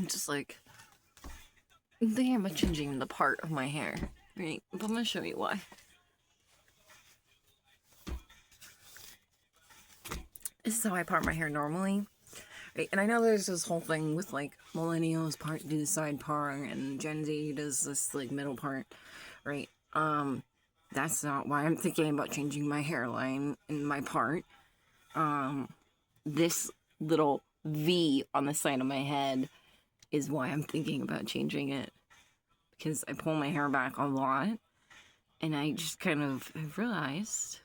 I'm just like, thinking about changing the part of my hair, right? But I'm gonna show you why. This is how I part my hair normally. Right? And I know there's this whole thing with like millennials do the side part and Gen Z does this like middle part, right? That's not why I'm thinking about changing my hairline in my part. This little V on the side of my head is why I'm thinking about changing it. Because I pull my hair back a lot, and I just kind of have realized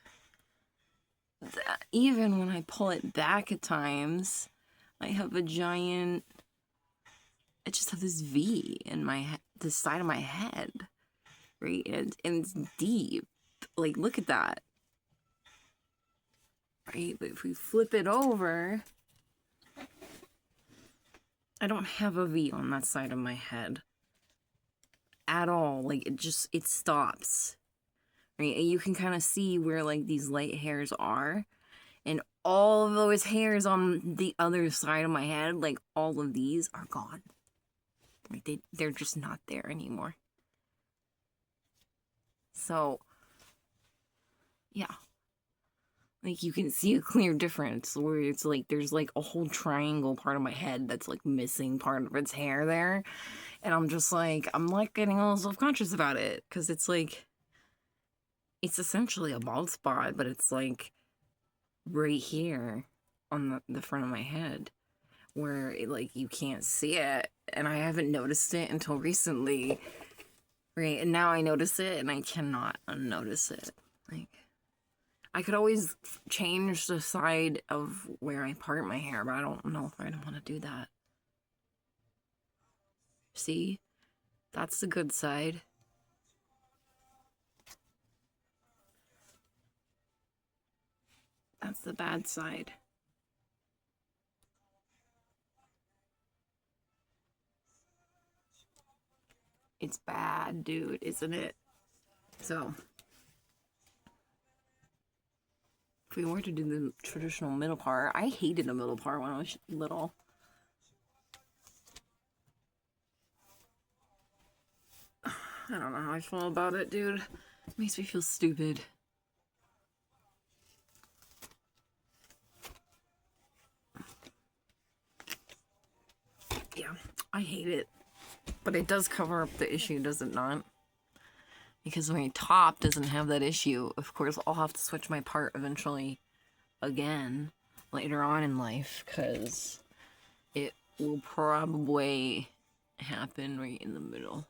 that even when I pull it back at times, I have a giant. I just have this V in the side of my head, right? And it's deep. Like, look at that, right? But if we flip it over, I don't have a V on that side of my head at all. Like, it stops, right? And you can kind of see where like these light hairs are, and all of those hairs on the other side of my head, like all of these are gone. Like they're just not there anymore. So yeah, like you can see a clear difference where it's like there's like a whole triangle part of my head that's like missing part of its hair there, and I'm like getting a little self-conscious about it because it's like it's essentially a bald spot, but it's like right here on the front of my head where like you can't see it, and I haven't noticed it until recently, right? And now I notice it and I cannot unnotice it. Like I could always change the side of where I part my hair, but I don't know if I don't want to do that. See, that's the good side. That's the bad side. It's bad, dude, isn't it? So if we were to do the traditional middle part, I hated the middle part when I was little. I don't know how I feel about it, dude. It makes me feel stupid. Yeah, I hate it. But it does cover up the issue, does it not? Because my top doesn't have that issue. Of course, I'll have to switch my part eventually again later on in life because it will probably happen right in the middle.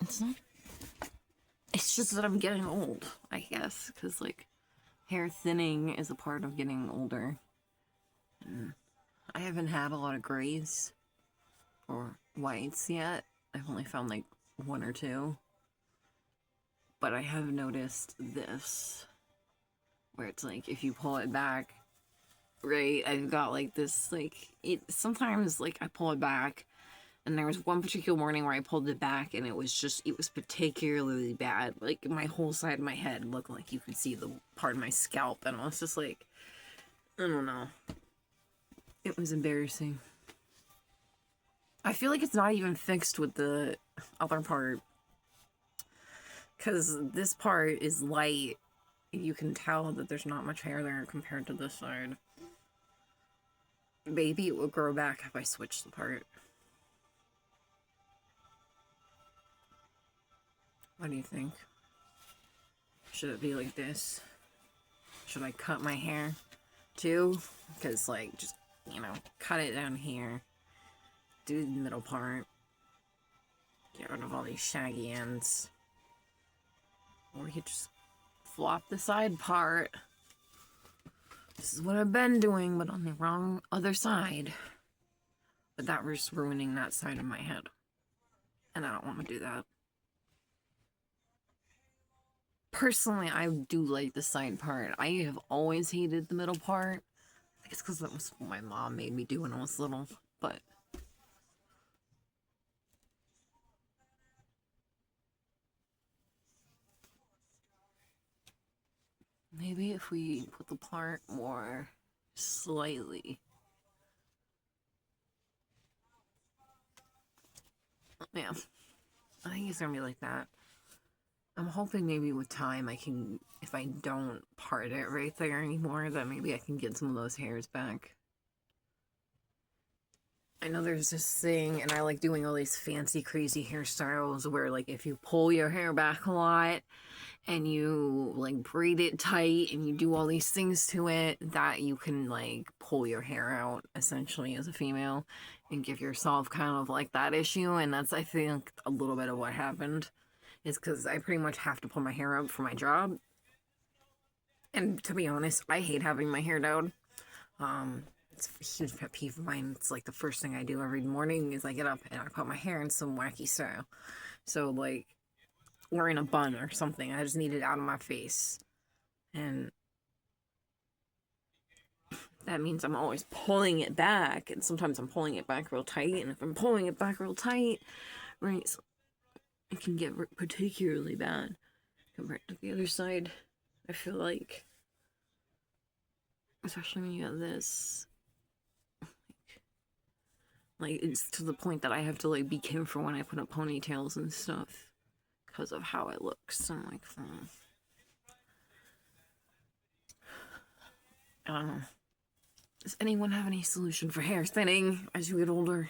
It's not. It's just that I'm getting old, I guess, because like hair thinning is a part of getting older. And I haven't had a lot of grays or whites yet. I've only found like one or two. But I have noticed this, where it's like if you pull it back, right, I've got like this, like, it sometimes like I pull it back, and there was one particular morning where I pulled it back and it was particularly bad. Like my whole side of my head looked like you could see the part of my scalp, and I was just like, I don't know. It was embarrassing. I feel like it's not even fixed with the other part, because this part is light. You can tell that there's not much hair there compared to this side. Maybe it will grow back if I switch the part. What do you think? Should it be like this? Should I cut my hair too? Because like, just, cut it down here. Do the middle part. Get rid of all these shaggy ends. Or we could just flop the side part. This is what I've been doing, but on the wrong other side. But that was ruining that side of my head. And I don't want to do that. Personally, I do like the side part. I have always hated the middle part. I guess because that was what my mom made me do when I was little. But maybe if we put the part more slightly Yeah, I think it's gonna be like that. I'm hoping maybe with time I can, if I don't part it right there anymore, that maybe I can get some of those hairs back. I know there's this thing, and I like doing all these fancy, crazy hairstyles where, like, if you pull your hair back a lot and you, like, braid it tight and you do all these things to it, that you can, like, pull your hair out, essentially, as a female and give yourself kind of, like, that issue. And that's, I think, a little bit of what happened, is because I pretty much have to pull my hair up for my job. And to be honest, I hate having my hair down. It's a huge pet peeve of mine. It's like the first thing I do every morning is I get up and I put my hair in some wacky style. So, like, or in a bun or something. I just need it out of my face. And that means I'm always pulling it back. And sometimes I'm pulling it back real tight. And if I'm pulling it back real tight, right, so it can get particularly bad compared to the other side. I feel like, especially when you have this, like, it's to the point that I have to, like, be careful when I put up ponytails and stuff because of how it looks. I'm like, I don't know. Does anyone have any solution for hair thinning as you get older?